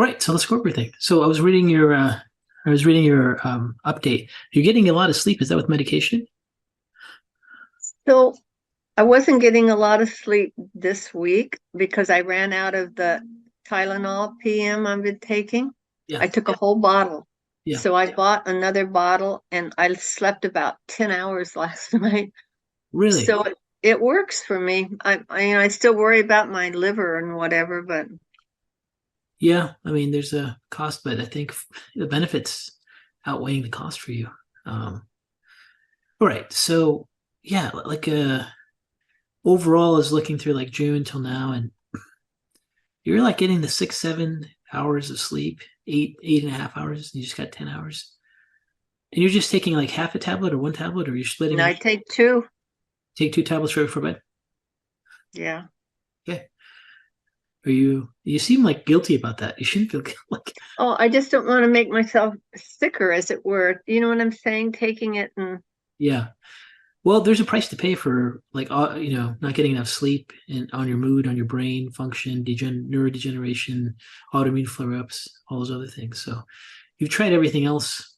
All right, so let's go over everything. So I was reading your update. You're getting a lot of sleep. Is that with medication? So I wasn't getting a lot of sleep this week because I ran out of the Tylenol PM I've been taking. Yeah, I took a whole bottle. yeah. So I bought another bottle and I slept about 10 hours last night. Really? So it works for me. I still worry about my liver and whatever, but Yeah. I mean, there's a cost, but I think the benefits outweighing the cost for you. Um, all right. So yeah, overall is looking through like June till now, and you're like getting the 6, 7 hours of sleep, 8.5 hours, and you just got 10 hours. And you're just taking like half a tablet or one tablet, or you're splitting I it. take two. Take two tablets right before bed. Yeah. Okay. You seem like guilty about that. You shouldn't feel like, Oh, I just don't want to make myself sicker, as it were. You know what I'm saying? Taking it and yeah. Well, there's a price to pay for like not getting enough sleep and on your mood, on your brain function, neurodegeneration, autoimmune flare-ups, all those other things. So you've tried everything else.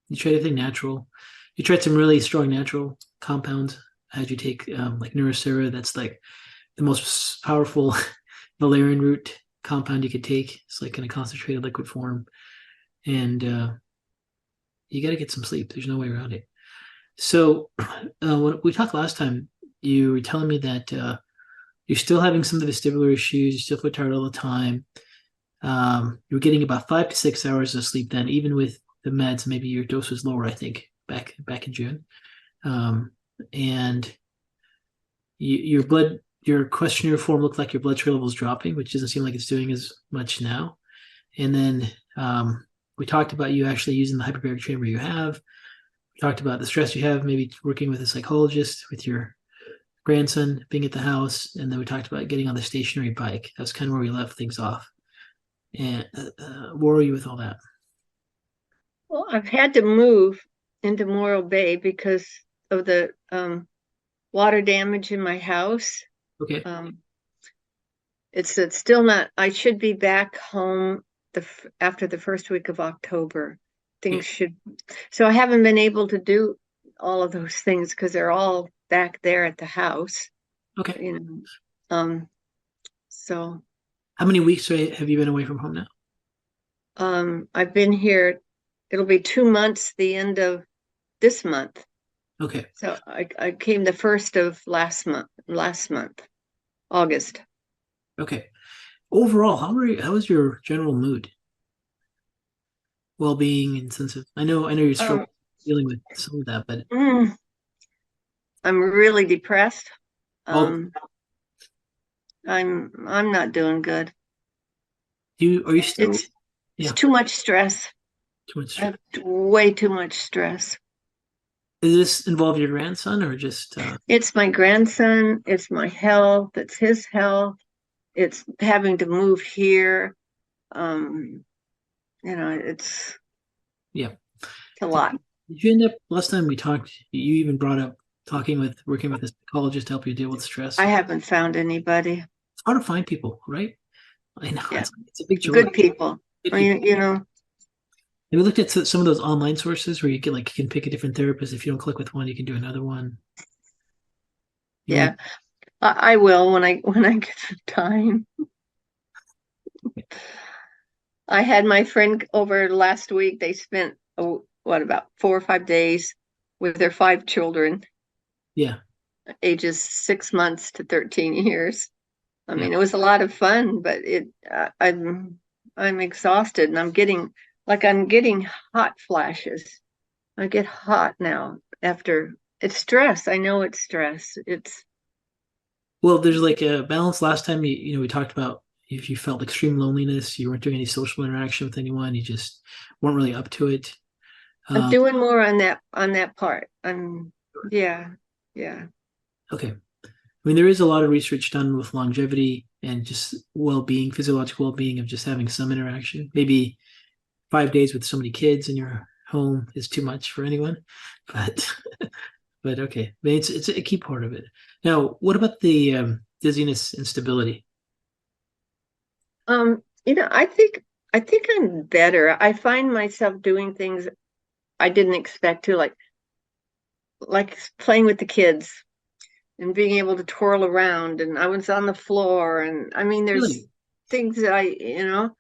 You tried everything natural. You tried some really strong natural compounds. Had you take like Neurosera, that's like the most powerful valerian root compound you could take. It's like in a concentrated liquid form, and you got to get some sleep. There's no way around it. So when we talked last time, you were telling me that you're still having some of the vestibular issues. You still feel tired all the time. You were getting about 5 to 6 hours of sleep then, even with the meds. Maybe your dose was lower, I think, back in June. And your questionnaire form looked like your blood sugar level is dropping, which doesn't seem like it's doing as much now. And then we talked about you actually using the hyperbaric chamber you have. We talked about the stress you have, maybe working with a psychologist, with your grandson being at the house, and then we talked about getting on the stationary bike. That's kind of where we left things off. And where are you with all that? well, I've had to move into Morro Bay because of the water damage in my house. Okay. Um, it's still not. I should be back home after the first week of October. Okay. Things should. So I haven't been able to do all of those things because they're all back there at the house. Okay. You know. Um, so How many weeks have you been away from home now? I've been here. It'll be 2 months the end of this month. Okay. So I came the first of last month, August. Okay. Overall, how was your general mood, well-being, and sense of? I know you're Um, struggling dealing with some of that, but mm, I'm really depressed. all Um, I'm not doing good. you are you still It's yeah too much stress. too much I stress. have way too much stress. Does this involve your grandson or just It's my grandson, it's my health, it's his health, it's having to move here. Um, it's yeah? a Did lot. did you end up last time we talked? You even brought up working with a psychologist to help you deal with stress. I haven't found anybody. It's hard to find people, right? I know Yeah, it's a big chore. good people. Good I people. mean, Have you looked at some of those online sources where you can pick a different therapist? If you don't click with one, you can do another one. You want yeah, I will when I get the time. I had my friend over last week. They spent about 4 or 5 days with their 5 children, yeah, ages 6 months to 13 years. I yeah. mean, it was a lot of fun, but I'm exhausted and I'm getting hot flashes. I get hot now after it's stress. I know it's stress. It's Well, there's like a balance. Last time we talked about if you felt extreme loneliness, you weren't doing any social interaction with anyone, you just weren't really up to it. I'm Um, doing more on that part. Yeah, yeah. okay. I mean, there is a lot of research done with longevity and just well-being, physiological well-being of just having some interaction. Maybe 5 days with so many kids in your home is too much for anyone, but but okay. I mean, it's a key part of it. Now, what about the dizziness and stability? I think I think I'm better. I find myself doing things I didn't expect to, like playing with the kids and being able to twirl around. And I was on the floor, and I mean, there's Really? things that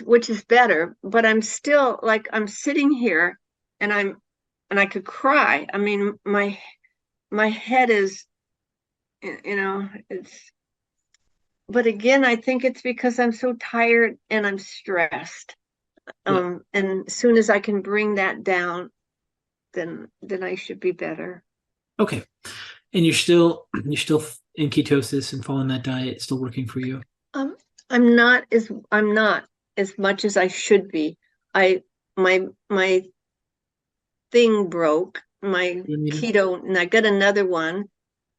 which is better. But I'm still like I'm sitting here, and I could cry. I mean, my head is, it's. But again, I think it's because I'm so tired and I'm stressed. Yeah. And as soon as I can bring that down, then I should be better. Okay. And you're still in ketosis and following that diet, it's still working for you. Um, I'm not as much as I should be. I my thing broke, my You mean? keto, and I got another one,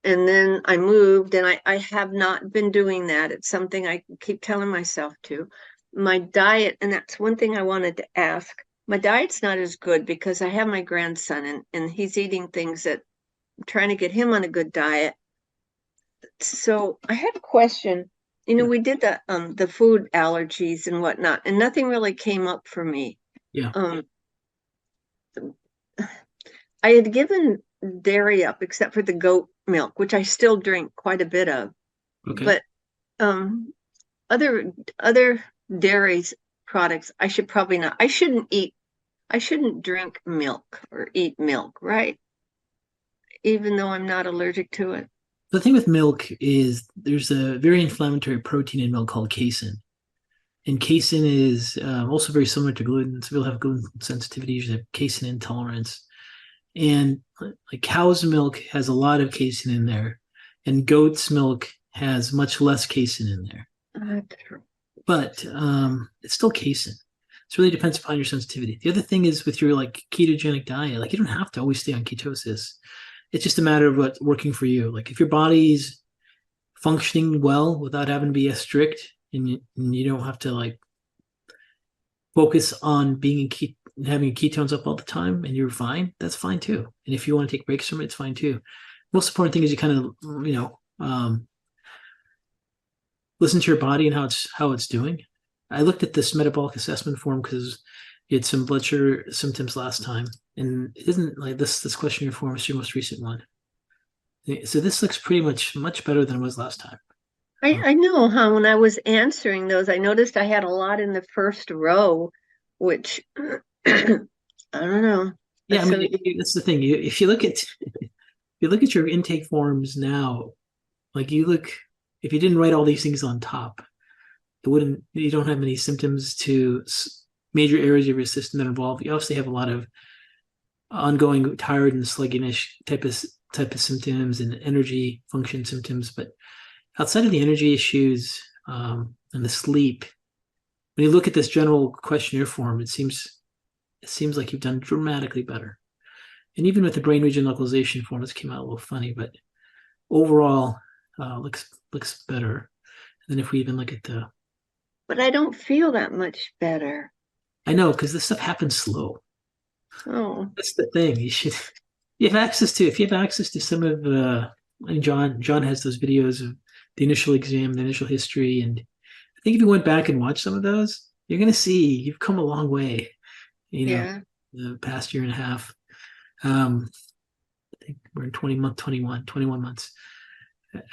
and then I moved, and I have not been doing that. It's something I keep telling myself to. My diet, and that's one thing I wanted to ask. My diet's not as good because I have my grandson, and he's eating things that I'm trying to get him on a good diet. So I had a question. Yeah. We did the food allergies and whatnot, and nothing really came up for me. Yeah. Um, I had given dairy up except for the goat milk, which I still drink quite a bit of. Okay. But um, other dairy products, I should probably not. I shouldn't eat. I shouldn't drink milk or eat milk, right? Even though I'm not allergic to it. The thing with milk is there's a very inflammatory protein in milk called casein. And casein is also very similar to gluten. So people have gluten sensitivity, usually have casein intolerance. And like cow's milk has a lot of casein in there, and goat's milk has much less casein in there. Uh, But it's still casein. It really depends upon your sensitivity. The other thing is with your like ketogenic diet, like you don't have to always stay on ketosis. It's just a matter of what's working for you. Like if your body's functioning well without having to be as strict, and you don't have to like focus on being in having ketones up all the time, and you're fine, that's fine too. And if you want to take breaks from it, it's fine too. Most important thing is you kind of listen to your body and how it's doing. I looked at this metabolic assessment form because you had some blood sugar symptoms last time, and it isn't like this questionnaire form is your most recent one. So this looks pretty much better than it was last time. I know how when I was answering those, I noticed I had a lot in the first row, which I don't know. Yeah, I So mean that's the thing. If you look at your intake forms now, like you look, if you didn't write all these things on top, it wouldn't. You don't have any symptoms to major areas of your system that are involved. You obviously have a lot of ongoing tired and sluggish type of symptoms and energy function symptoms, but outside of the energy issues and the sleep, when you look at this general questionnaire form, it seems like you've done dramatically better. And even with the brain region localization form, this came out a little funny, but overall looks better than if we even look at the. but I don't feel that much better. I know because this stuff happens slow. Oh, That's the thing. If you have access to some of and John has those videos of the initial exam, the initial history, and I think if you went back and watched some of those, you're gonna see you've come a long way. You know, yeah. the past year and a half. I think we're in 21 months,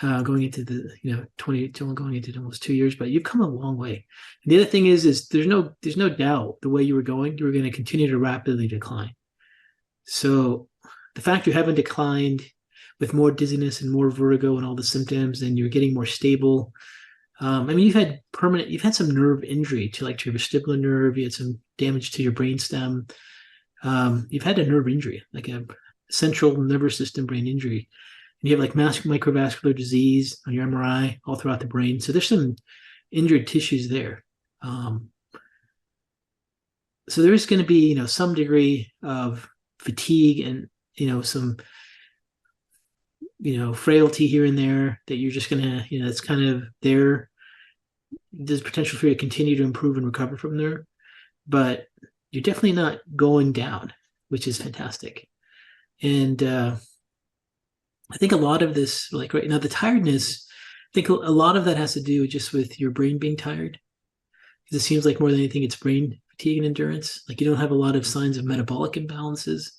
going into the 20, going into almost 2 years, but you've come a long way. And the other thing is there's no doubt the way you were going, you were going to continue to rapidly decline. So the fact you haven't declined with more dizziness and more vertigo and all the symptoms, and you're getting more stable. I mean, you've had some nerve injury to your vestibular nerve. You had some damage to your brainstem. You've had a nerve injury, like a central nervous system brain injury. And you have like microvascular disease on your MRI all throughout the brain. So there's some injured tissues there. So there is going to be, some degree of fatigue and, some, frailty here and there that you're just going to, it's kind of there. There's potential for you to continue to improve and recover from there, but you're definitely not going down, which is fantastic. And I think a lot of this, like right now, the tiredness, I think a lot of that has to do just with your brain being tired. because it seems like more than anything, it's brain fatigue and endurance. Like you don't have a lot of signs of metabolic imbalances.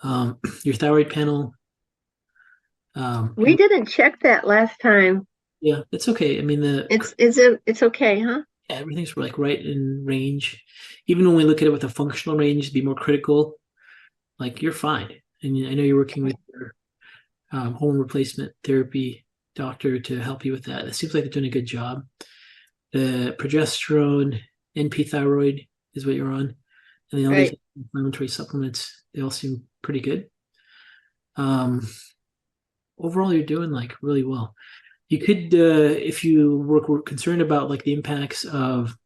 Your thyroid panel, We didn't check that last time. yeah, it's okay. I mean, It's okay, huh? yeah, everything's like right in range. Even when we look at it with a functional range, to be more critical, like you're fine. And I know you're working with your hormone replacement therapy doctor to help you with that. It seems like they're doing a good job. The progesterone, NP thyroid is what you're on, and then all these Right. inflammatory supplements, they all seem pretty good. Um, Overall, you're doing like really well. You could, if you were concerned about like the impacts of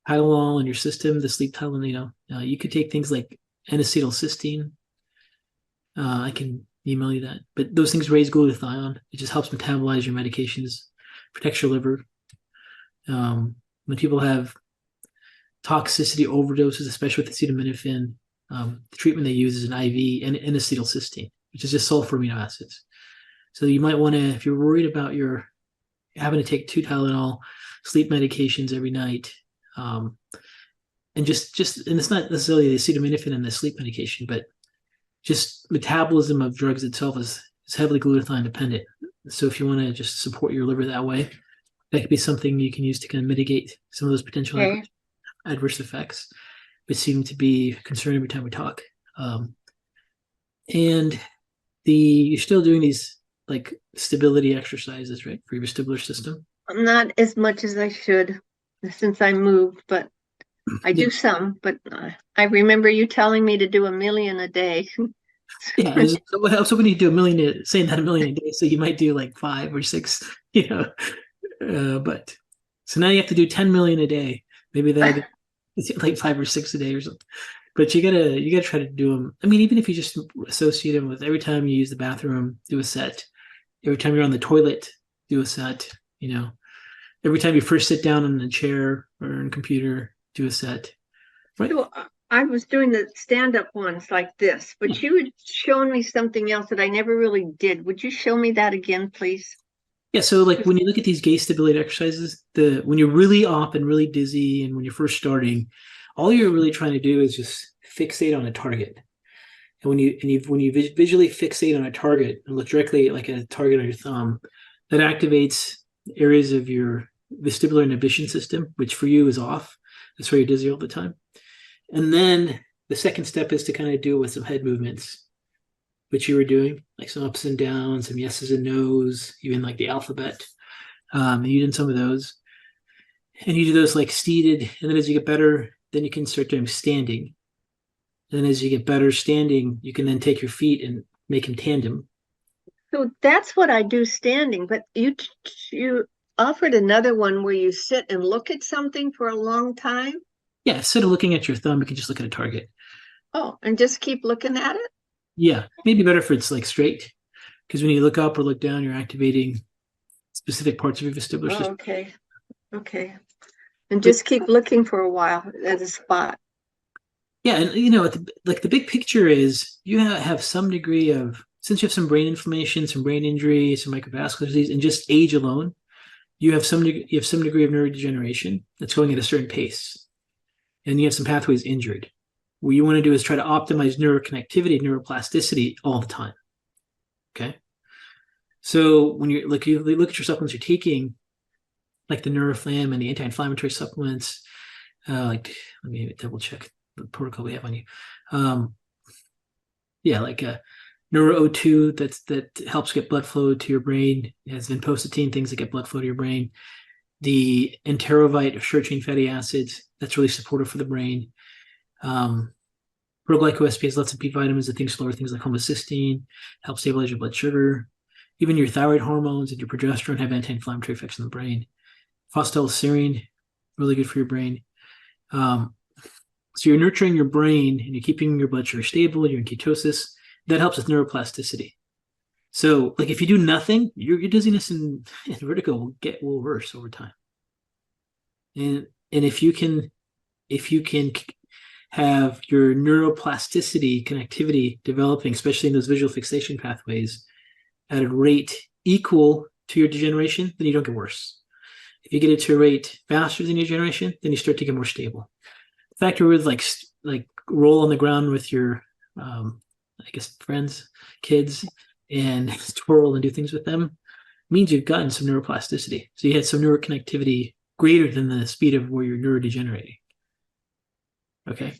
Tylenol in your system, the sleep Tylenol, you could take things like N-acetylcysteine. I can email you that. But those things raise glutathione. It just helps metabolize your medications, protects your liver. When people have toxicity overdoses, especially with acetaminophen, the treatment they use is an IV and N-acetylcysteine, which is just sulfur amino acids. So you might want to, if you're worried about your having to take 2 Tylenol sleep medications every night, and and it's not necessarily the acetaminophen and the sleep medication, but just metabolism of drugs itself is heavily glutathione dependent. So if you want to just support your liver that way, that could be something you can use to kind of mitigate some of those potential Okay. adverse effects, which seem to be a concern every time we talk. And you're still doing these like stability exercises, right, for your vestibular system? Not as much as I should since I moved, but I Yeah, do some. But I remember you telling me to do 1 million a day. yeah. I was hoping you do saying that 1 million a day, so you might do like 5 or 6, you know. But so now you have to do 10 million a day. Maybe that'll get like 5 or 6 a day or something. But you gotta try to do them. I mean, even if you just associate them with every time you use the bathroom, do a set. Every time you're on the toilet, do a set. You know, every time you first sit down on a chair or on a computer, do a set. Right? So I was doing the stand-up ones like this, Yeah. but you had shown me something else that I never really did. Would you show me that again, please? Yeah. So like when you look at these gait stability exercises, the when you're really up and really dizzy, and when you're first starting, all you're really trying to do is just fixate on a target. And when you visually fixate on a target and look directly like a target on your thumb, that activates areas of your vestibular inhibition system, which for you is off. That's why you're dizzy all the time. And then the second step is to kind of do it with some head movements, which you were doing, like some ups and downs, some yeses and nos, even like the alphabet. And you did some of those. And you do those like seated. And then as you get better, then you can start doing standing. And then as you get better standing, you can then take your feet and make them tandem. So that's what I do standing, but you offered another one where you sit and look at something for a long time. Yeah, instead of looking at your thumb, you can just look at a target. Oh, and just keep looking at it? Yeah, maybe better if it's like straight, because when you look up or look down, you're activating specific parts of your vestibular Oh, system. okay. Okay. And But just keep looking for a while at a spot. yeah, and like the big picture is you have some degree of, since you have some brain inflammation, some brain injury, some microvascular disease, and just age alone, you have some degree of neurodegeneration that's going at a certain pace, and you have some pathways injured. What you want to do is try to optimize neuroconnectivity, neuroplasticity all the time. Okay, so when you look at your supplements you're taking, like the Neuroflam and the anti-inflammatory supplements, like let me double check the protocol we have on you. Um, yeah, like Neuro O2 that helps get blood flow to your brain. It has vinpocetine, things that get blood flow to your brain. The enterovite, short chain fatty acids, that's really supportive for the brain. Proglyco-SP has lots of B vitamins that things lower things like homocysteine, help stabilize your blood sugar. Even your thyroid hormones and your progesterone have anti-inflammatory effects on the brain. Phosphatidylserine, really good for your brain. So you're nurturing your brain and you're keeping your blood sugar stable. You're in ketosis. That helps with neuroplasticity. So, like if you do nothing, your dizziness and vertigo will worse over time. And if you can have your neuroplasticity connectivity developing, especially in those visual fixation pathways, at a rate equal to your degeneration, then you don't get worse. If you get it to a rate faster than your generation, then you start to get more stable. The factor with like roll on the ground with your, I guess, friends, kids, and twirl and do things with them means you've gotten some neuroplasticity. So you had some neuroconnectivity greater than the speed of where you're neurodegenerating. Okay.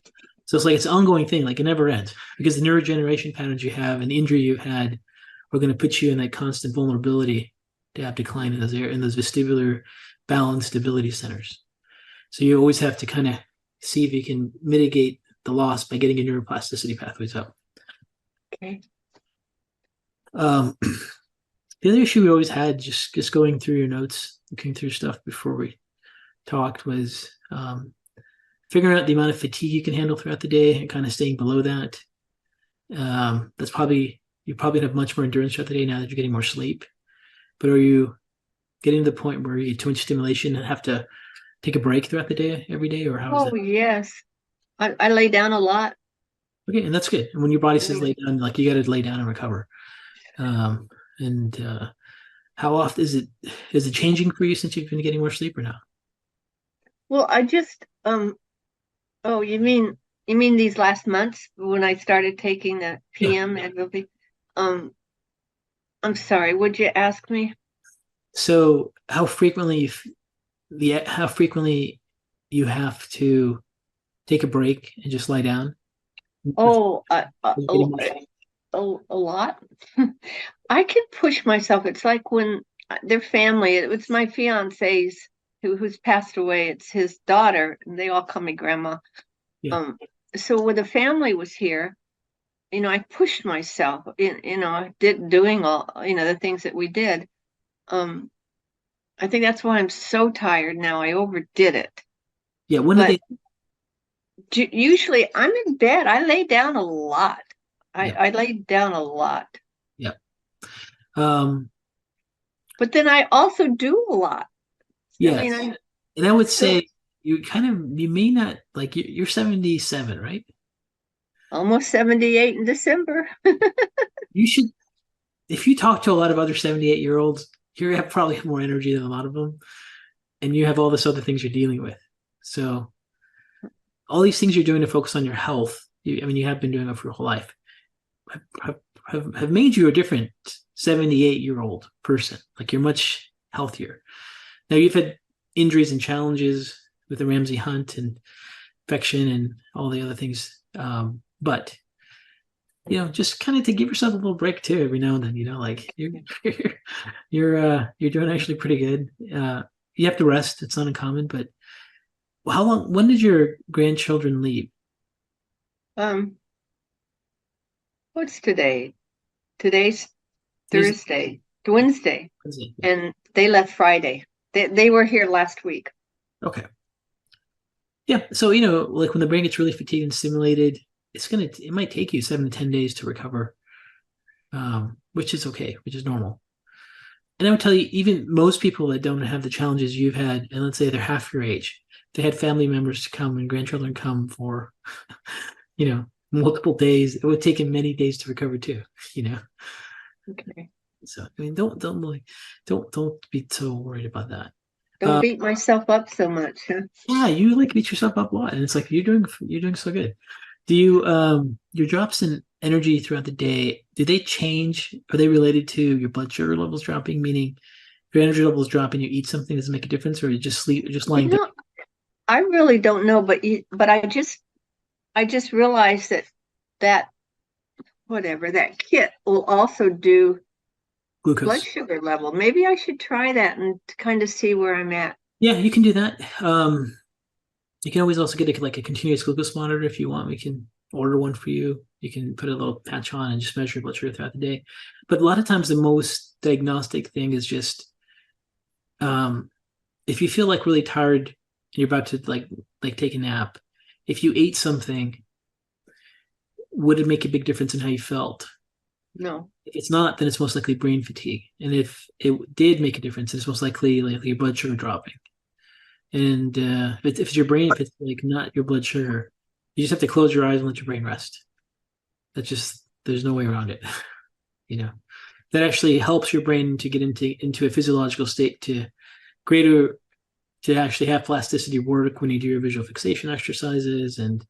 So it's like it's an ongoing thing, like it never ends because the neurodegeneration patterns you have and the injury you've had are going to put you in that constant vulnerability to have decline in those vestibular balance stability centers. So you always have to kind of see if you can mitigate the loss by getting your neuroplasticity pathways up. Okay. The other issue we always had, just going through your notes, looking through stuff before we talked, was figuring out the amount of fatigue you can handle throughout the day and kind of staying below that. That's probably you probably have much more endurance throughout the day now that you're getting more sleep. But are you getting to the point where you get too much stimulation and have to take a break throughout the day every day, or how is Oh, that? yes. I lay down a lot. Okay, and that's good. And when your body says lay down, like you got to lay down and recover. And how often is it changing for you since you've been getting more sleep or not? Well, I just oh, you mean these last months when I started taking the Yeah. PM Advil? Um, I'm sorry, would you ask me? So how frequently you have to take a break and just lie down? Oh, Getting more a lot. I can push myself. It's like when their family, it was my fiance's who's passed away. It's his daughter, and they all call me grandma. Yeah. Um, so when the family was here, I pushed myself in, did doing all, the things that we did. Um, I think that's why I'm so tired now. I overdid it. Yeah. When did But they? usually I'm in bed. I lay down a lot. I, Yeah. I lay down a lot. Yeah. Um, But then I also do a lot. I yeah. mean, And I would so say you may not like you're 77, right? almost 78 in December. You should, if you talk to a lot of other 78-year-olds, you have probably more energy than a lot of them, and you have all this other things you're dealing with. So all these things you're doing to focus on your health, I mean, you have been doing it for your whole life, have made you a different 78-year-old person. Like you're much healthier. Now you've had injuries and challenges with the Ramsey Hunt and infection and all the other things. But just kind of to give yourself a little break too every now and then. Like you're doing actually pretty good. You have to rest; it's not uncommon. But how long? When did your grandchildren leave? Um, what's today? Today's These- Thursday, Wednesday, and they left Friday. They were here last week. Okay. Yeah. So like when the brain gets really fatigued and stimulated, it might take you 7 to 10 days to recover, which is okay, which is normal. And I would tell you, even most people that don't have the challenges you've had, and let's say they're half your age, they had family members to come and grandchildren come for, multiple days. It would take them many days to recover too, you know. Okay. So I mean, don't be so worried about that. Don't beat myself up so much, huh? Yeah, you like beat yourself up a lot, and it's like you're doing so good. Do you your drops in energy throughout the day, do they change? Are they related to your blood sugar levels dropping? Meaning, if your energy levels drop and you eat something, does it make a difference, or you just sleep, just You lying down? know, I really don't know, but I just realized that whatever that kit will also do blood Glucose. sugar level. Maybe I should try that and kind of see where I'm at. Yeah, you can do that. You can always also get like a continuous glucose monitor if you want. We can order one for you. You can put a little patch on and just measure your blood sugar throughout the day. But a lot of times, the most diagnostic thing is just um, if you feel like really tired and you're about to like take a nap. If you ate something, would it make a big difference in how you felt? No, If it's not, then it's most likely brain fatigue. And if it did make a difference, it's most likely like your blood sugar dropping. And if it's your brain, if it's like not your blood sugar, you just have to close your eyes and let your brain rest. There's no way around it. You know, that actually helps your brain to get into a physiological state to greater to actually have plasticity work when you do your visual fixation exercises and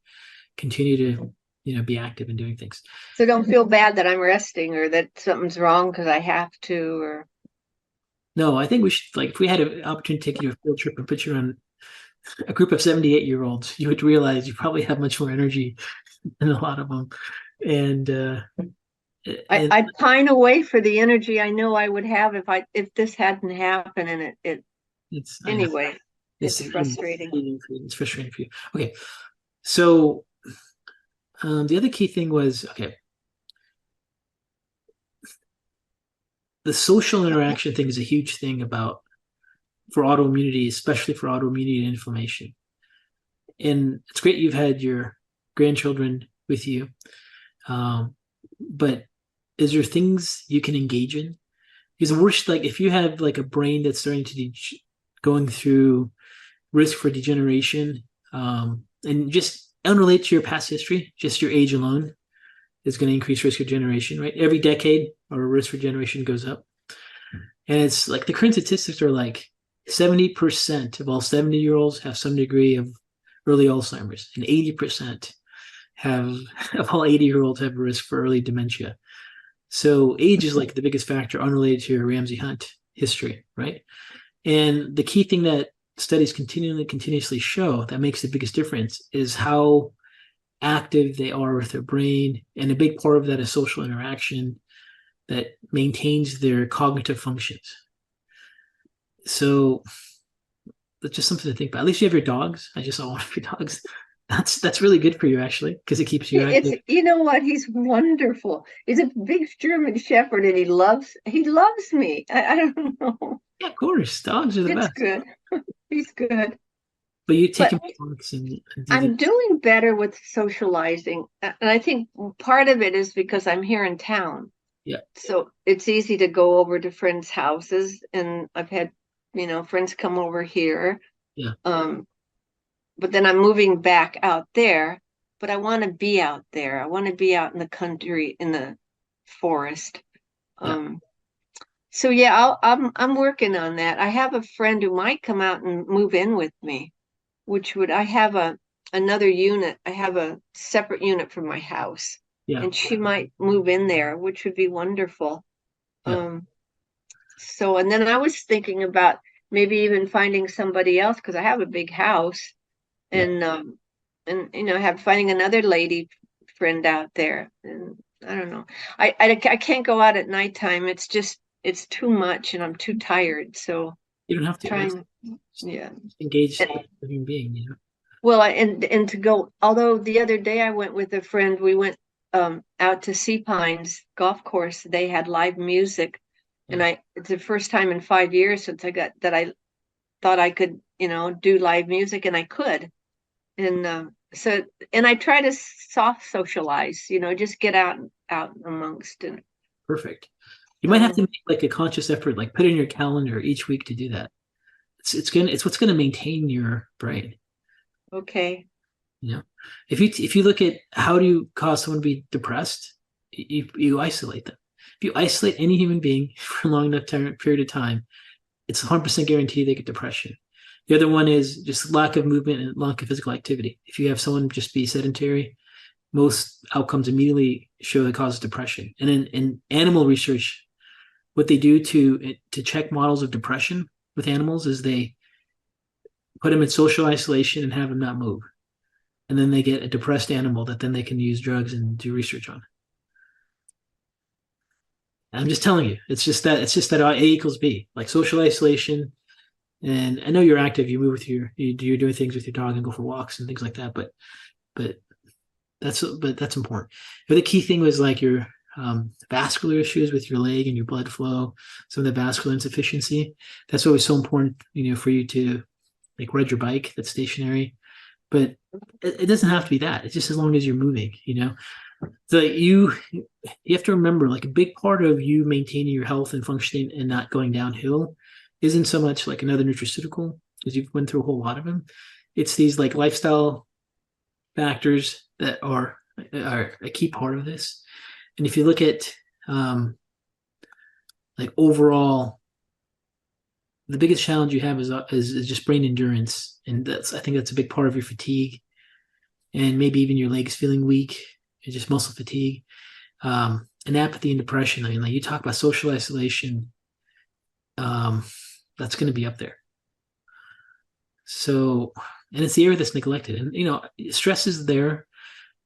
continue to, be active and doing things. So don't feel bad that I'm resting or that something's wrong because I have to, or No, I think we should, like, if we had an opportunity to take you to a field trip and put you on a group of 78-year-olds, you would realize you probably have much more energy than a lot of them. And, I pine away for the energy I know I would have if this hadn't happened, and it it's, I know, anyway, it's frustrating. It's frustrating for you. Okay. So, the other key thing was, okay, the social interaction thing is a huge thing for autoimmunity, especially for autoimmunity and inflammation. And it's great you've had your grandchildren with you, but is there things you can engage in? Because the worst, like if you have like a brain that's starting to going through risk for degeneration, and just unrelated to your past history, just your age alone is going to increase risk of degeneration, right? Every decade, our risk for degeneration goes up. And it's like the current statistics are like 70% of all 70-year-olds have some degree of early Alzheimer's, and 80% of all 80-year-olds have a risk for early dementia. So age is like the biggest factor unrelated to your Ramsay Hunt history, right? And the key thing that studies continuously show that makes the biggest difference is how active they are with their brain. And a big part of that is social interaction that maintains their cognitive functions. So that's just something to think about. At least you have your dogs. I just saw one of your dogs. That's really good for you, actually, because it keeps you active. You know what? He's wonderful. He's a big German Shepherd, and he loves me. I don't know. Yeah, of course. Dogs are the It's best. good. He's good. But you take But him for walks and I'm doing better with socializing, and I think part of it is because I'm here in town. yeah, So it's easy to go over to friends' houses, and I've had, friends come over here. yeah, But then I'm moving back out there, but I want to be out there. I want to be out in the country, in the forest. yeah. So yeah, I'm working on that. I have a friend who might come out and move in with me, I have another unit. I have a separate unit from my house, Yeah, and she might move in there, which would be wonderful. yeah, So, and then I was thinking about maybe even finding somebody else because I have a big house, yeah. and have finding another lady friend out there. And I don't know. I can't go out at nighttime. It's too much, and I'm too tired. So You don't have to. It's trying, yeah. engage And, the human being. well, and to go. Although the other day I went with a friend. We went out to Sea Pines golf course. They had live music, and Yeah, it's the first time in 5 years since I thought I could do live music, and I could. And and I try to soft socialize, just get out amongst, and perfect. You might have to so make like a conscious effort, like put in your calendar each week to do that. It's what's gonna maintain your brain. okay. You know, if you look at how do you cause someone to be depressed, you isolate them. If you isolate any human being for a long enough period of time, it's 100% guaranteed they get depression. The other one is just lack of movement and lack of physical activity. If you have someone just be sedentary, most outcomes immediately show that causes depression. And in animal research, what they do to check models of depression with animals is they put them in social isolation and have them not move, and then they get a depressed animal that then they can use drugs and do research on. I'm just telling you, it's just that A equals B, like social isolation. And I know you're active, you move with you're doing things with your dog and go for walks and things like that, but that's important. But the key thing was like your vascular issues with your leg and your blood flow, some of the vascular insufficiency. That's always so important, for you to like ride your bike that's stationary. But it doesn't have to be that. It's just as long as you're moving. So you have to remember, like a big part of you maintaining your health and functioning and not going downhill isn't so much like another nutraceutical, because you've went through a whole lot of them. It's these like lifestyle factors that are a key part of this. And if you look at like overall the biggest challenge you have is just brain endurance, and I think that's a big part of your fatigue, and maybe even your legs feeling weak, and just muscle fatigue, and apathy and depression. I mean, like you talk about social isolation, um, that's going to be up there. So, and it's the area that's neglected, and stress is there,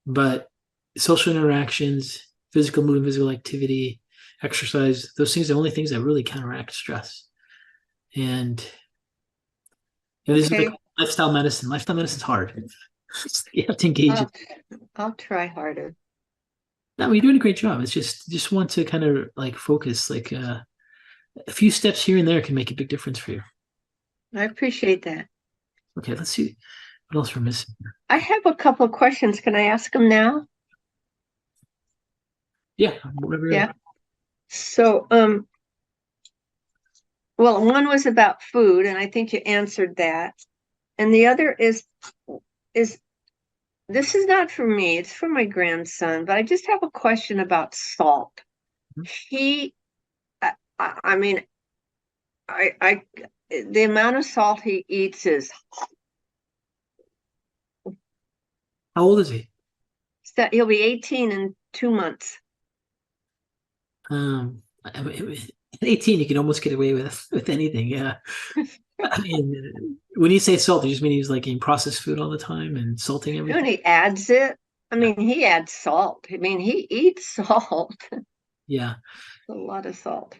but social interactions, physical movement, physical activity, exercise, those things are the only things that really counteract stress. And there's like Okay. lifestyle medicine. Lifestyle medicine's hard. You have to engage it. I'll, I'll try harder. No, you're doing a great job. It's just want to kind of like focus. Like a few steps here and there can make a big difference for you. I appreciate that. Okay, let's see what else we're missing. I have a couple of questions. Can I ask them now? Yeah, whatever you're ready. Yeah. So, well, one was about food, and I think you answered that. And the other is this is not for me, it's for my grandson, but I just have a question about salt. Mhm. He, I mean, I, the amount of salt he eats is How old is he? he'll be 18 in 2 months. I mean, at 18, you can almost get away with anything. Yeah. I mean, when you say salt, you just mean he's like eating processed food all the time and salting And everything. he adds it. I Yeah. mean, he adds salt. I mean, he eats salt, Yeah. a lot of salt.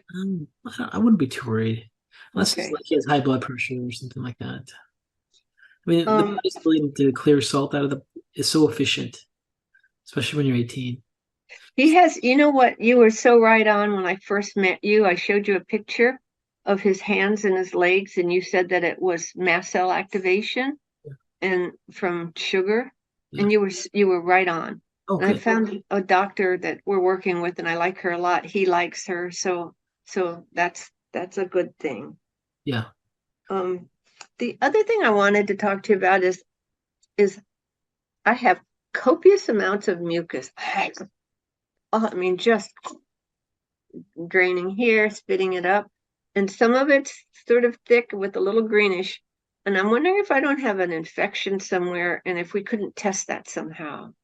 I wouldn't be too worried unless it's Okay. like he has high blood pressure or something like that. I mean, the Um, body's ability to clear salt out of the is so efficient, especially when you're 18. he has, you know what? You were so right on when I first met you. I showed you a picture of his hands and his legs, and you said that it was mast cell activation and from sugar, Yeah. and you were right on. Oh, And I good. found a doctor that we're working with, and I like her a lot. He likes her, so that's a good thing. Yeah. Um, the other thing I wanted to talk to you about is I have copious amounts of mucus. I mean, just draining here, spitting it up, and some of it's sort of thick with a little greenish. And I'm wondering if I don't have an infection somewhere, and if we couldn't test that somehow.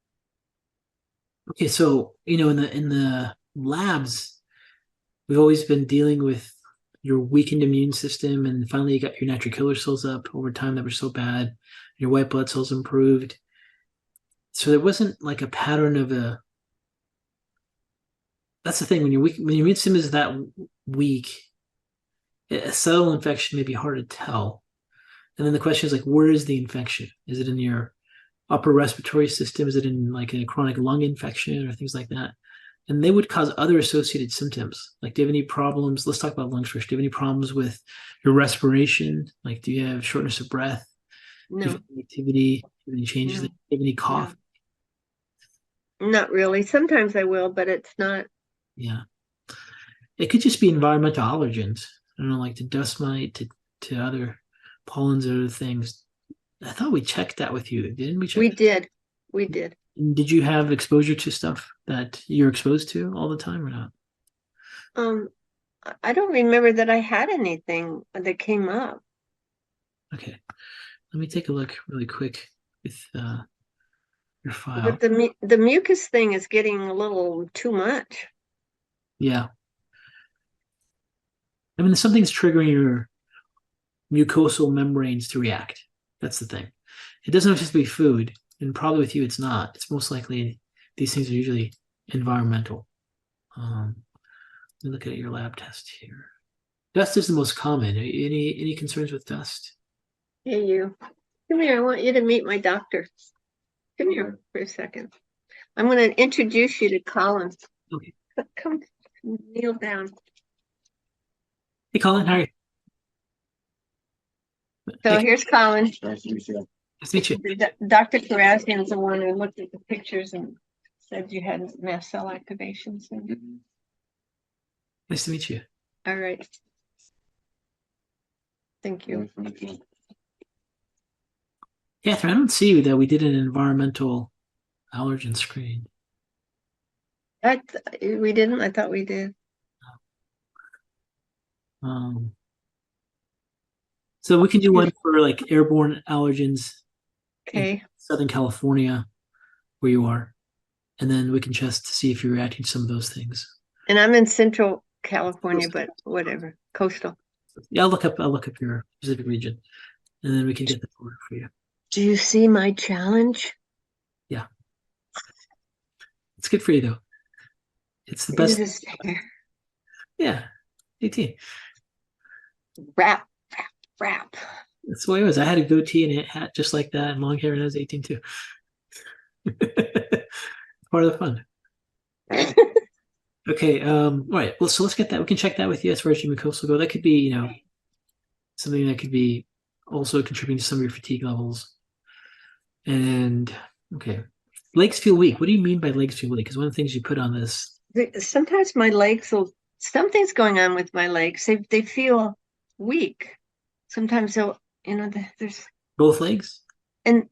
Okay. So, in the labs, we've always been dealing with your weakened immune system, and finally you got your natural killer cells up over time that were so bad. Your white blood cells improved. So there wasn't like a pattern of a. That's the thing when when your immune system is that weak, a subtle infection may be hard to tell. And then the question is like, where is the infection? Is it in your upper respiratory system? Is it in like a chronic lung infection or things like that? And they would cause other associated symptoms. Like, do you have any problems? Let's talk about lungs first. Do you have any problems with your respiration? Like, do you have shortness of breath? Do you No, have any activity? Do you have any changes? Do no, you have any no, cough? not really. Sometimes I will, but it's not. Yeah. It could just be environmental allergens. I don't know, like to dust mite, to other pollens or other things. I thought we checked that with you. Didn't we check We that? did, we did. Did you have exposure to stuff that you're exposed to all the time or not? Um, I don't remember that I had anything that came up. Okay. Let me take a look really quick with your file. But the mucus thing is getting a little too much. Yeah. I mean, something's triggering your mucosal membranes to react. That's the thing. It doesn't have to be food, and probably with you, it's not. It's most likely these things are usually environmental. Let me look at your lab test here. Dust is the most common. Any concerns with dust? Hey, you. Come here. I want you to meet my doctor. Come here for a second. I'm going to introduce you to Colin. Okay. Come kneel down. Hey, Colin, how are you? So Hey, here's Colin. nice to meet you. Dr. Karazian's the one who looked at the pictures and said you had mast cell activations. Nice to meet you. All right. Thank you. Catherine, I don't see that we did an environmental allergen screen. We didn't. I thought we did. Um, So we can do one for like airborne allergens in Okay. Southern California, where you are, and then we can test to see if you're reacting to some of those things. And I'm in Central California, but whatever, coastal. Yeah, I'll look up your specific region, and then we can get that order for you. Do you see my challenge? Yeah, it's good for you though. It's the It best. is there. Yeah, 18. Wrap, wrap, wrap. That's the way it was. I had a goatee and a hat just like that, and long hair, and I was 18 too. Part of the fun. Okay. All right. Well, so let's get that. We can check that with you as far as your mucosal go. That could be, something that could be also contributing to some of your fatigue levels. And okay, legs feel weak. What do you mean by legs feel weak? Because one of the things you put on this. Sometimes my legs will, something's going on with my legs. They feel weak. Sometimes they'll, there's, Both legs? and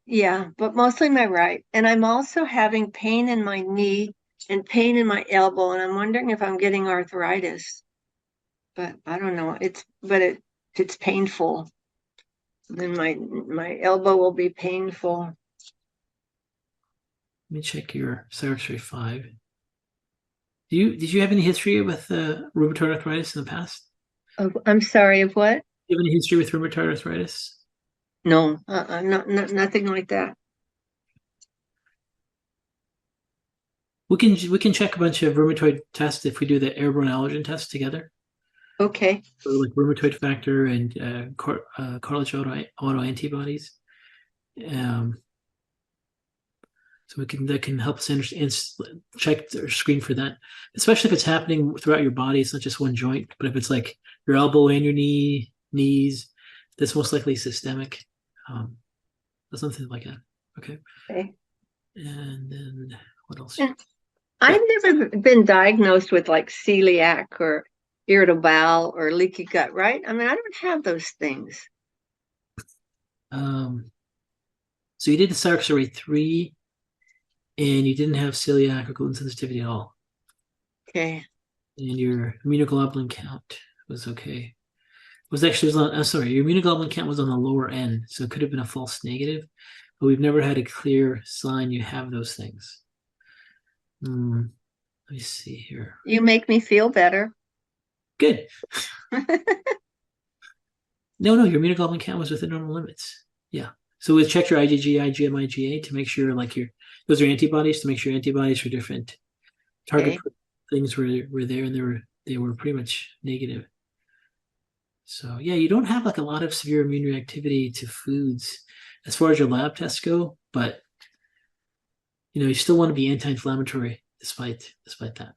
yeah, but mostly my right. And I'm also having pain in my knee and pain in my elbow. And I'm wondering if I'm getting arthritis. But I don't know. It's painful. Then my elbow will be painful. Let me check your Cyrus 5. Did you have any history with rheumatoid arthritis in the past? Oh, I'm sorry, of what? Do you have any history with rheumatoid arthritis? No, nothing like that. We can check a bunch of rheumatoid tests if we do the airborne allergen test together. Okay. So like rheumatoid factor and cartilage auto antibodies. So that can help us check or screen for that, especially if it's happening throughout your body. It's not just one joint, but if it's like your elbow and your knees, that's most likely systemic. Something like that. Okay. Okay. And then what else? I've never been diagnosed with like celiac or irritable bowel or leaky gut, right? I mean, I don't have those things. So you did the Sarx 3 and you didn't have celiac or gluten sensitivity at all. Okay. And your immunoglobulin count was okay. Your immunoglobulin count was on the lower end, so it could have been a false negative, but we've never had a clear sign you have those things. Let me see here. You make me feel better. Good. No, your immunoglobulin count was within normal limits. Yeah. So we checked your IgG, IgM, IgA to make sure those are antibodies, to make sure antibodies for different target things were there, and they were pretty much negative. So yeah, you don't have like a lot of severe immune reactivity to foods as far as your lab tests go, but you still want to be anti-inflammatory despite that.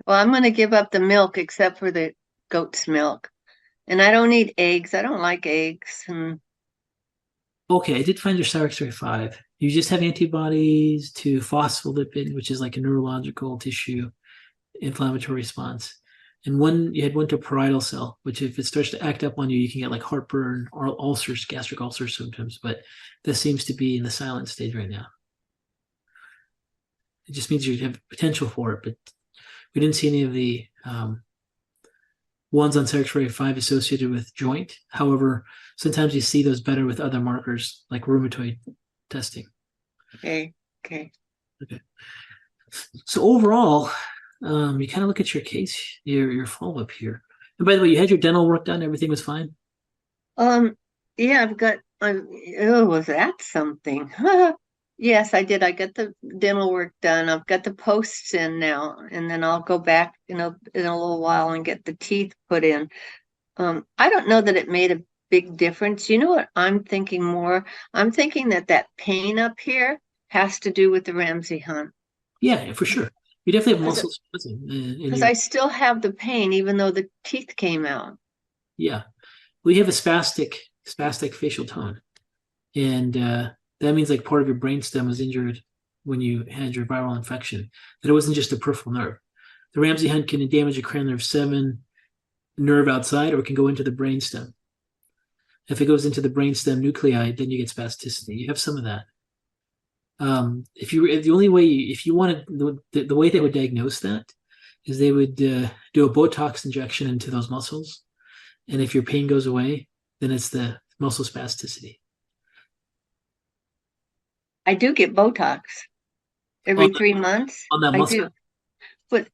Well, I'm going to give up the milk except for the goat's milk. And I don't eat eggs. I don't like eggs. Okay, I did find your Cyrus 5. You just have antibodies to phospholipid, which is like a neurological tissue inflammatory response. And you had one to parietal cell, which if it starts to act up on you, you can get like heartburn or ulcers, gastric ulcer symptoms. But this seems to be in the silent stage right now. It just means you have potential for it, but we didn't see any of the ones on Cyrus 5 associated with joint. However, sometimes you see those better with other markers like rheumatoid testing. Okay. So overall, you kind of look at your case, your follow-up here. And by the way, you had your dental work done. Everything was fine. Yeah, was that something? Yes, I did. I got the dental work done. I've got the posts in now, and then I'll go back, in a little while and get the teeth put in. I don't know that it made a big difference. You know what I'm thinking more? I'm thinking that pain up here has to do with the Ramsay Hunt. Yeah, for sure. You definitely have muscles because I still have the pain, even though the teeth came out. Yeah, we have a spastic facial tone, and that means like part of your brainstem was injured when you had your viral infection. That it wasn't just a peripheral nerve. The Ramsay Hunt can damage a cranial nerve 7 nerve outside, or it can go into the brainstem. If it goes into the brainstem nuclei, then you get spasticity. You have some of that. If you wanted, the way they would diagnose that is they would do a Botox injection into those muscles, And if your pain goes away, then it's the muscle spasticity. I do get Botox On, every 3 months. on that I muscle. do. But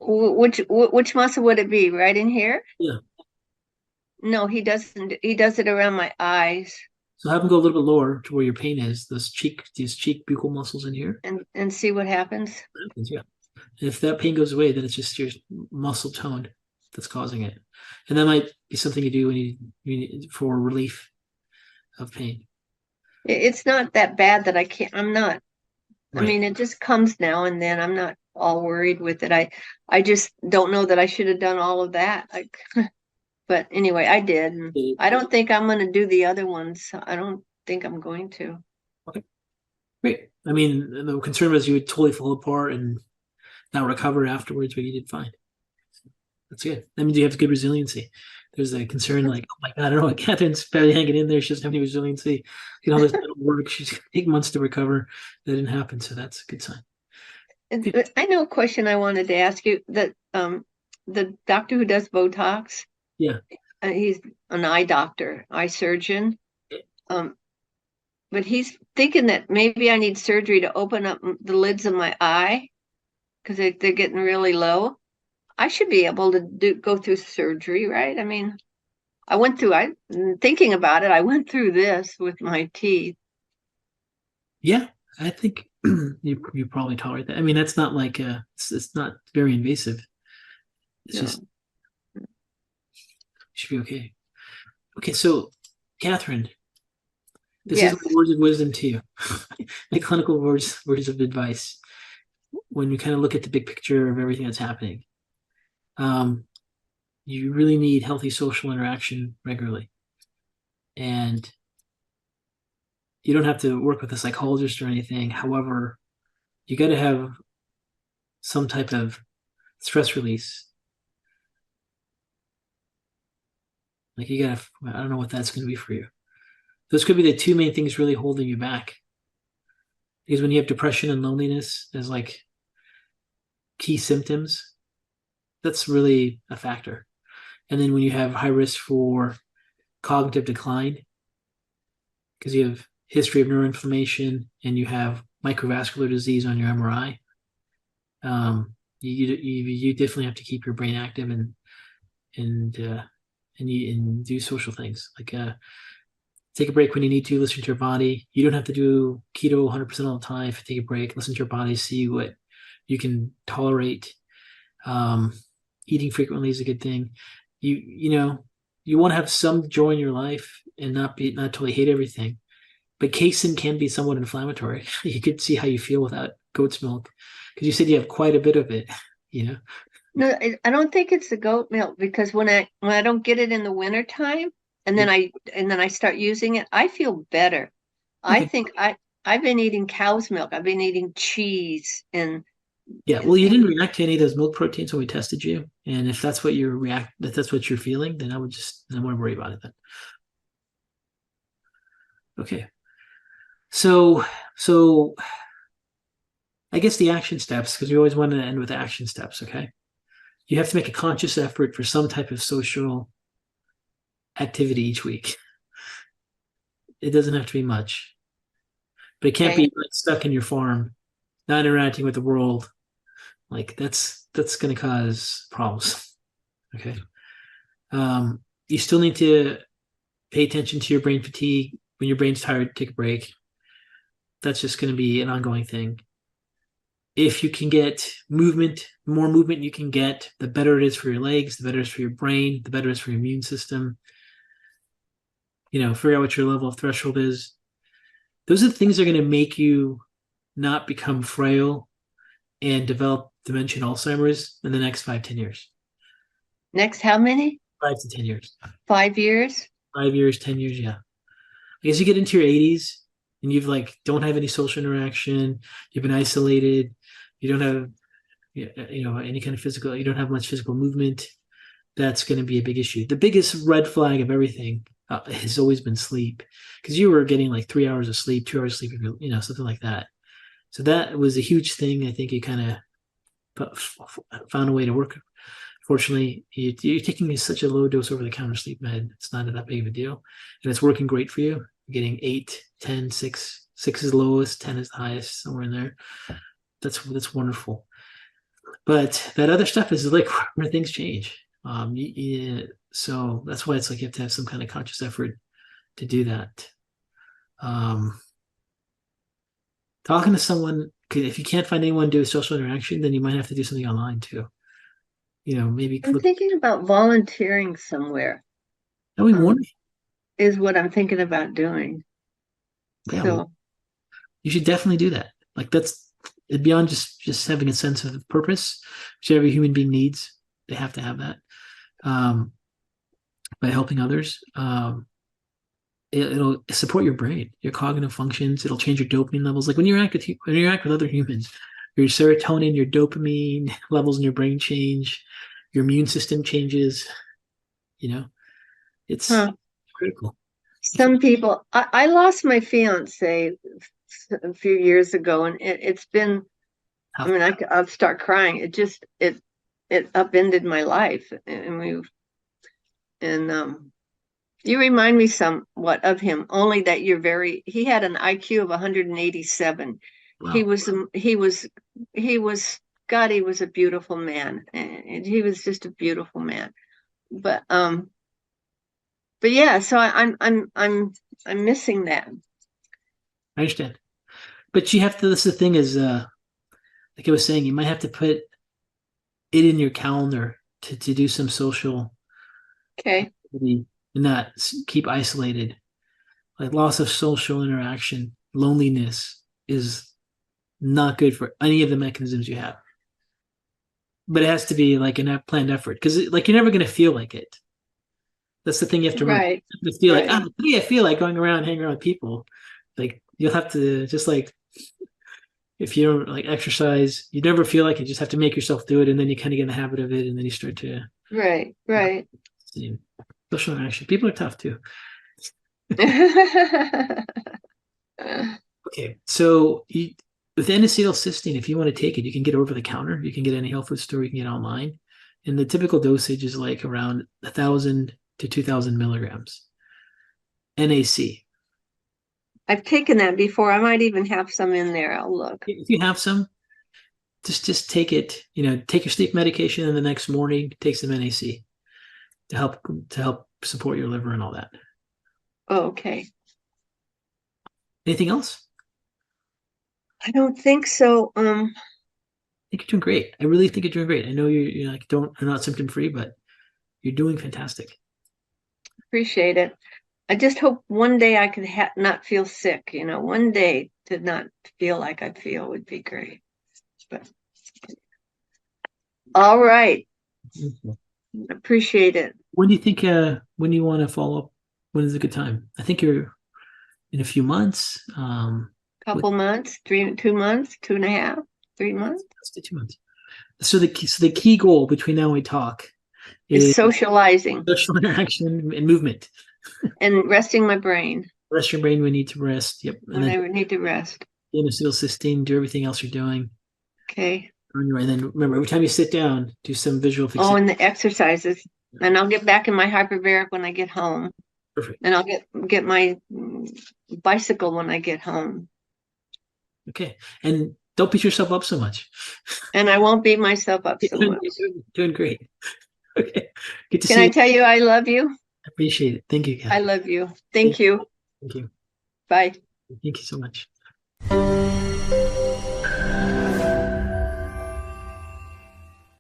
which muscle would it be? Right in here? Yeah. No, he doesn't. He does it around my eyes So have them go a little bit lower to where your pain is. These cheek buccal muscles in here. and see what happens. Yeah. And if that pain goes away, then it's just your muscle tone that's causing it. And that might be something you do when for relief of pain. It's not that bad that I can't. I'm not. I Right. mean, it just comes now and then. I'm not all worried with it. I just don't know that I should have done all of that. Like, but anyway, I did. And I don't think I'm going to do the other ones. I don't think I'm going to. Okay. Great. I mean, the concern was you would totally fall apart and not recover afterwards, but you did fine. That's good. That means you have good resiliency. There's a concern like, oh my God, I don't know what Catherine's barely hanging in there. She doesn't have any resiliency. You know, this will work. She's going to take months to recover. That didn't happen. So that's a good sign. I know a question I wanted to ask you that the doctor who does Botox, Yeah. he's an eye doctor, eye surgeon. Um, but he's thinking that maybe I need surgery to open up the lids of my eye because they're getting really low. I should be able to go through surgery, right? I mean, thinking about it, I went through this with my teeth. Yeah. I think you probably tolerate that. I mean, that's not like it's not very invasive. It's No. just should be okay. Okay, so Catherine, this Yes. is my words of wisdom to you. My clinical words of advice. When you kind of look at the big picture of everything that's happening, you really need healthy social interaction regularly. And you don't have to work with a psychologist or anything. However, you got to have some type of stress release. Like you got to, I don't know what that's going to be for you. Those could be the two main things really holding you back. Because when you have depression and loneliness as like key symptoms, that's really a factor. And then when you have high risk for cognitive decline, because you have history of neuroinflammation and you have microvascular disease on your MRI, you definitely have to keep your brain active and do social things like take a break when you need to, listen to your body. You don't have to do keto 100% all the time. If you take a break, listen to your body, see what you can tolerate. Eating frequently is a good thing. You want to have some joy in your life and not totally hate everything. But casein can be somewhat inflammatory. You could see how you feel without goat's milk because you said you have quite a bit of it. No, I don't think it's the goat milk because when I don't get it in the wintertime and then I start using it, I feel better. I Okay. think I've been eating cow's milk. I've been eating cheese and Yeah, well, you didn't react to any of those milk proteins when we tested you, and if that's what if that's what you're feeling, then I wouldn't worry about it then. Okay, so I guess the action steps, because we always want to end with action steps. Okay, you have to make a conscious effort for some type of social activity each week. It doesn't have to be much, but it can't be like stuck in your farm, not interacting with the world. Like that's going to cause problems. Okay. You still need to pay attention to your brain fatigue. When your brain's tired, take a break. That's just going to be an ongoing thing. If you can get movement, the more movement you can get, the better it is for your legs, the better it is for your brain, the better it is for your immune system. Figure out what your level of threshold is. Those are the things that are going to make you not become frail and develop dementia and Alzheimer's in the next 5-10 years. Next, how many? 5 to 10 years. 5 years? 5 years, 10 years, yeah. As you get into your 80s and you've don't have any social interaction, you've been isolated, you don't have any kind of physical, you don't have much physical movement, that's going to be a big issue. The biggest red flag of everything has always been sleep, because you were getting 3 hours of sleep, 2 hours of sleep, something like that. So that was a huge thing. I think you kind of found a way to work Fortunately, you're taking such a low dose over-the-counter sleep med. It's not that big of a deal, and it's working great for you. You're getting 8, 10, 6. 6 is lowest, 10 is the highest, somewhere in there. That's wonderful. But that other stuff is like where things change. So that's why it's like you have to have some kind of conscious effort to do that. Talking to someone, if you can't find anyone to do a social interaction, then you might have to do something online too. Maybe I'm thinking about volunteering somewhere. that would be wonderful. Is what I'm thinking about doing. Yeah, So well, you should definitely do that. Like that's beyond just having a sense of purpose, which every human being needs. They have to have that. By helping others, it'll support your brain, your cognitive functions. It'll change your dopamine levels. Like when you interact with other humans, your serotonin, your dopamine levels in your brain change. Your immune system changes. It's critical. Some people, I lost my fiance a few years ago, and it's been, I mean, I'll start crying. It upended my life, and you remind me somewhat of him, only that he had an IQ of 187. Wow. He was a beautiful man, and he was just a beautiful man. But yeah, so I'm missing that. I understand, but you have to. This is the thing is, like I was saying, you might have to put it in your calendar to do some social. Okay. And not keep isolated. Like loss of social interaction, loneliness is not good for any of the mechanisms you have. But it has to be like a planned effort because like you're never going to feel like it. That's the thing you have to remember. Right. You have to feel like, I feel like going around hanging around with people. Like you'll have to just like if you don't like exercise, you never feel like it. You just have to make yourself do it, and then you kind of get in the habit of it, and then you start to right. Social interaction. People are tough too. Okay, so with N-acetylcysteine, if you want to take it, you can get over the counter. You can get any health food store. You can get online, and the typical dosage is like around 1,000 to 2,000 milligrams. NAC. I've taken that before. I might even have some in there. I'll look. If you have some, just take it. Take your sleep medication, and the next morning take some NAC to help support your liver and all that. Oh, okay. Anything else? I don't think so. I think you're doing great. I really think you're doing great. I know you're not symptom free, but you're doing fantastic. Appreciate it. I just hope one day I could not feel sick. One day to not feel like I feel would be great. But all right. Appreciate it. When do you think? When you want to follow up? When is a good time? I think you're in a few months. Couple months, 2 months, 2.5, 3 months. Let's do 2 months. So the key goal between now and we talk is socializing, social interaction, and movement, and resting my brain. Rest your brain when you need to rest. Yep. When I need to rest. N-acetylcysteine. Do everything else you're doing. Okay. And then remember, every time you sit down, do some visual fixation. Oh, and the exercises. And I'll get back in my hyperbaric when I get home. Perfect. And I'll get my bicycle when I get home. Okay. And don't beat yourself up so much. And I won't beat myself up so much. Doing great. Okay. Good to see you. Can I tell you I love you? I appreciate it. Thank you, Kathy. I love you. Thank you. Thank you. Bye. Thank you so much.